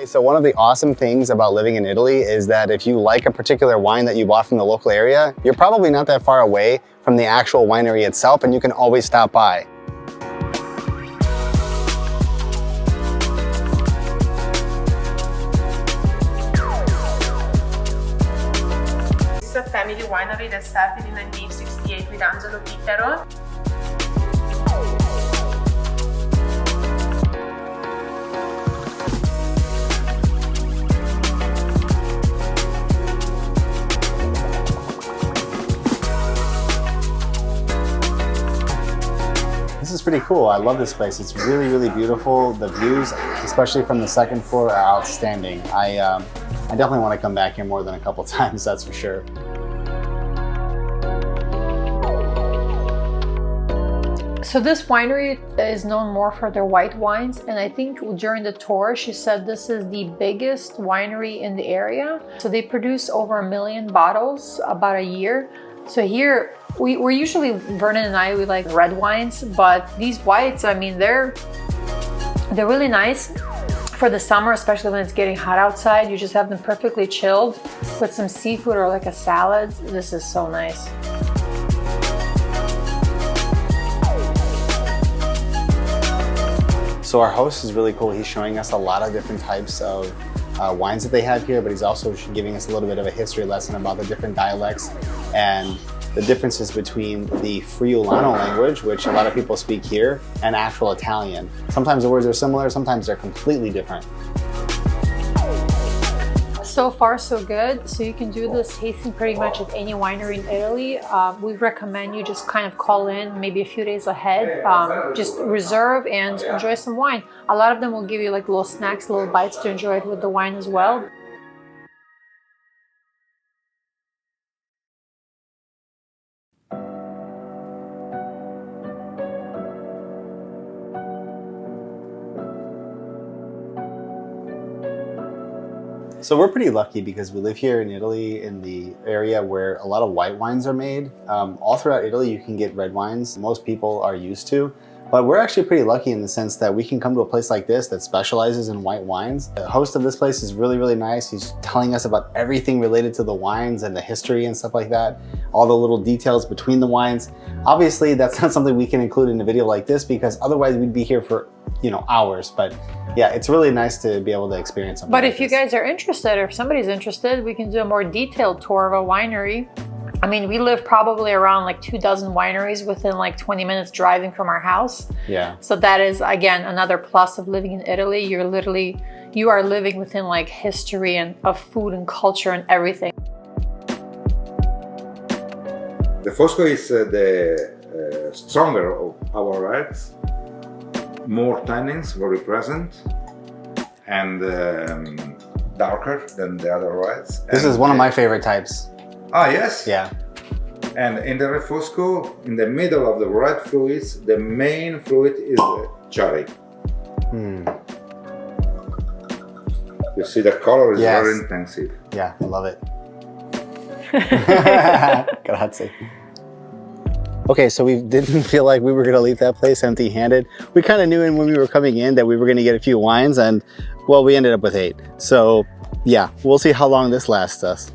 So one of the awesome things about living in Italy is that if you like a particular wine that you bought from the local area, you're probably not that far away from the actual winery itself, and you can always stop by. This is a family winery that started in 1968 with Angelo Pitaro. This is pretty cool. I love this place. It's really, really beautiful. The views, especially from the second floor, are outstanding. I definitely want to come back here more than a couple times, that's for sure. So this winery is known more for their white wines, and I think during the tour she said this is the biggest winery in the area. So they produce over 1 million bottles about a year. So here we're usually, Vernon and I, we like red wines, but these whites, I mean, they're really nice for the summer, especially when it's getting hot outside. You just have them perfectly chilled with some seafood or like a salad. This is so nice. So our host is really cool. He's showing us a lot of different types of wines that they have here, but he's also giving us a little bit of a history lesson about the different dialects and the differences between the Friulano language, which a lot of people speak here, and actual Italian. Sometimes the words are similar, sometimes they're completely different. So far so good. So you can do this tasting pretty much at any winery in Italy. We recommend you just kind of call in maybe a few days ahead, just reserve and enjoy some wine. A lot of them will give you like little snacks, little bites to enjoy it with the wine as well. So we're pretty lucky because we live here in Italy in the area where a lot of white wines are made. All throughout Italy you can get red wines, most people are used to, but we're actually pretty lucky in the sense that we can come to a place like this that specializes in white wines. The host of this place is really, really nice. He's telling us about everything related to the wines and the history and stuff like that, all the little details between the wines. Obviously that's not something we can include in a video like this because otherwise we'd be here for, you know, hours, but yeah, it's really nice to be able to experience something. But like if you this. guys are interested, or if somebody's interested, we can do a more detailed tour of a winery. I mean, we live probably around like 24 wineries within like 20 minutes driving from our house. Yeah. So that is, again, another plus of living in Italy. You are living within like history and of food and culture and everything. The Fosco is the stronger of our reds. More tannins, very present, and darker than the other reds. This is one of my favorite types. Ah, yes? Yeah. And in the Refosco, in the middle of the red fluids, the main fluid is the cherry. You see the color is very intensive. Yeah, I love it. Grazie. Okay, so we didn't feel like we were gonna leave that place empty-handed. We kind of knew when we were coming in that we were gonna get a few wines, and well, we ended up with 8. So yeah, we'll see how long this lasts us.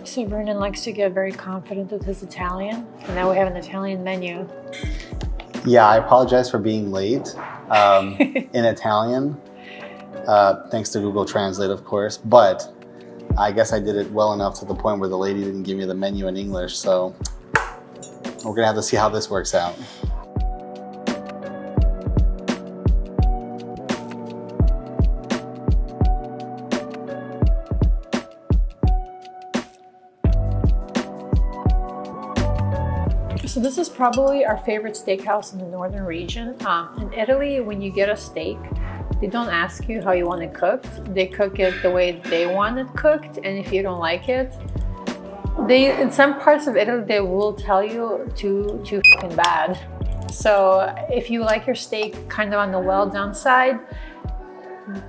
So Vernon likes to get very confident with his Italian, and now we have an Italian menu. Yeah, I apologize for being late in Italian, thanks to Google Translate, of course, but I guess I did it well enough to the point where the lady didn't give me the menu in English, so we're gonna have to see how this works out. So this is probably our favorite steakhouse in the northern region. In Italy, when you get a steak, they don't ask you how you want it cooked. They cook it the way they want it cooked, and if you don't like it, in some parts of Italy, they will tell you too fucking bad. So if you like your steak kind of on the well done side,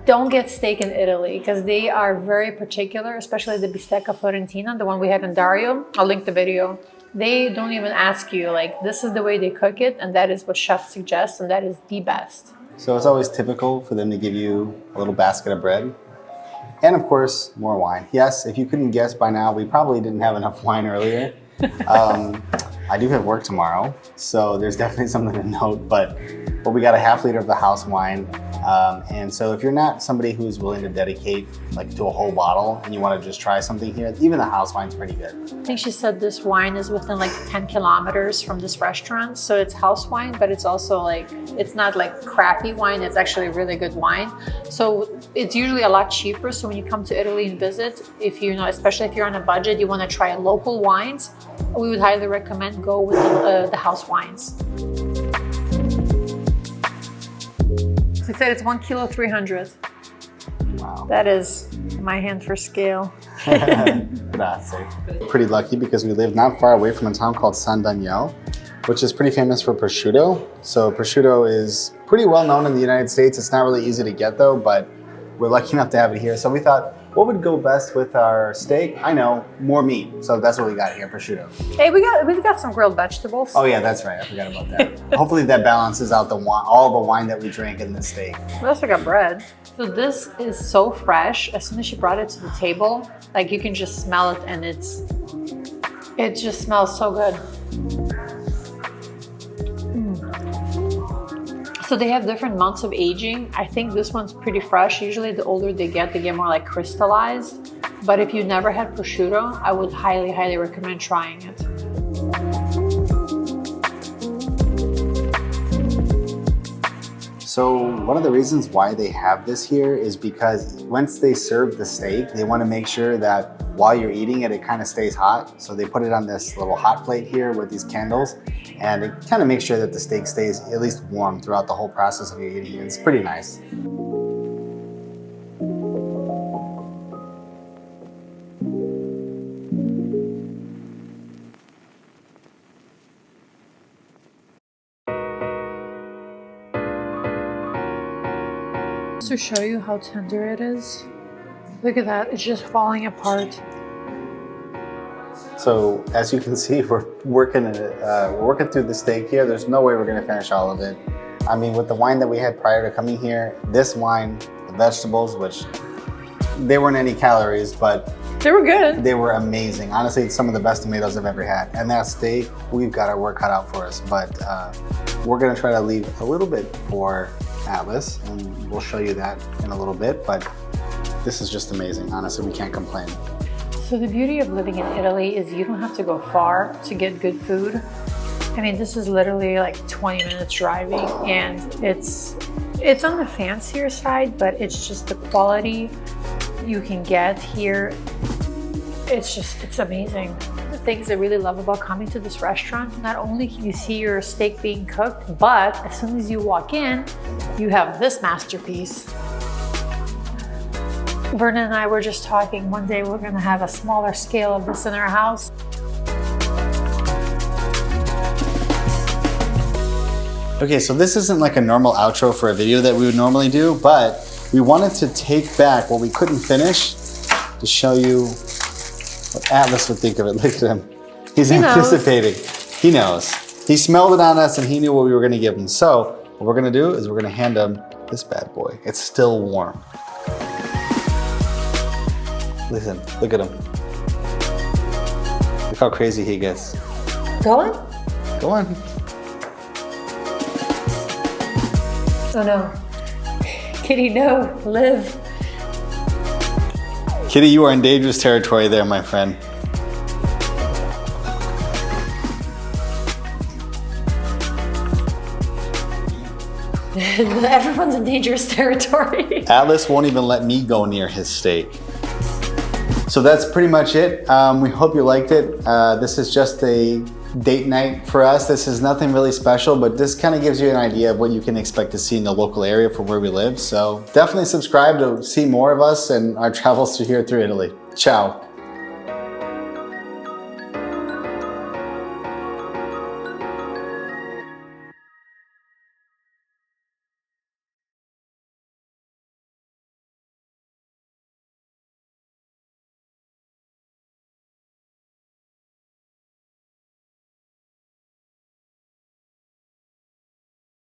don't get steak in Italy because they are very particular, especially the bistecca fiorentina, the one we had in Dario. I'll link the video. They don't even ask you, like, this is the way they cook it, and that is what chefs suggest, and that is the best. So it's always typical for them to give you a little basket of bread. And of course, more wine. Yes, if you couldn't guess by now, we probably didn't have enough wine earlier. I do have work tomorrow, so there's definitely something to note, but we got a ½ liter of the house wine. And so if you're not somebody who's willing to dedicate like to a whole bottle and you want to just try something here, even the house wine's pretty good. I think she said this wine is within like 10 kilometers from this restaurant. So it's house wine, but it's also like, it's not like crappy wine. It's actually really good wine. So it's usually a lot cheaper. So when you come to Italy and visit, if you know, especially if you're on a budget, you want to try local wines, we would highly recommend go with the house wines. She said it's 1 kilo 300. Wow. That is my hand for scale. Grazie. Pretty lucky because we live not far away from a town called San Daniele, which is pretty famous for prosciutto. So prosciutto is pretty well known in the United States. It's not really easy to get though, but we're lucky enough to have it here. So we thought, what would go best with our steak? I know, more meat. So that's what we got here, prosciutto. Hey, we've got some grilled vegetables. Oh yeah, that's right. I forgot about that. Hopefully that balances out the wine, all the wine that we drank in this steak. We also got bread. So this is so fresh. As soon as she brought it to the table, like you can just smell it, and it just smells so good. So they have different months of aging. I think this one's pretty fresh. Usually the older they get more like crystallized. But if you never had prosciutto, I would highly, highly recommend trying it. So one of the reasons why they have this here is because once they serve the steak, they want to make sure that while you're eating it, it kind of stays hot. So they put it on this little hot plate here with these candles, and it kind of makes sure that the steak stays at least warm throughout the whole process of your eating. It's pretty nice. To show you how tender it is. Look at that, it's just falling apart. So as you can see, we're working through the steak here. There's no way we're gonna finish all of it. I mean, with the wine that we had prior to coming here, this wine, the vegetables, which they weren't any calories, but they were good. They were amazing. Honestly, it's some of the best tomatoes I've ever had. And that steak, we've got our work cut out for us, but we're gonna try to leave a little bit for Atlas, and we'll show you that in a little bit, but this is just amazing. Honestly, we can't complain. So the beauty of living in Italy is you don't have to go far to get good food. I mean, this is literally like 20 minutes driving, and it's on the fancier side, but it's just the quality you can get here. It's amazing. The things I really love about coming to this restaurant, not only can you see your steak being cooked, but as soon as you walk in, you have this masterpiece. Vernon and I were just talking, one day we're gonna have a smaller scale of this in our house. Okay, so this isn't like a normal outro for a video that we would normally do, but we wanted to take back what we couldn't finish to show you what Atlas would think of it. Look at him. He's anticipating. He knows. He smelled it on us and he knew what we were gonna give him. So what we're gonna do is we're gonna hand him this bad boy. It's still warm. Listen, look at him. Look how crazy he gets. Go on? Go on. Oh no. Kitty, no, live. Kitty, you are in dangerous territory there, my friend. Everyone's in dangerous territory. Atlas won't even let me go near his steak. So that's pretty much it. We hope you liked it. This is just a date night for us. This is nothing really special, but this kind of gives you an idea of what you can expect to see in the local area from where we live. So definitely subscribe to see more of us and our travels through Italy. Ciao.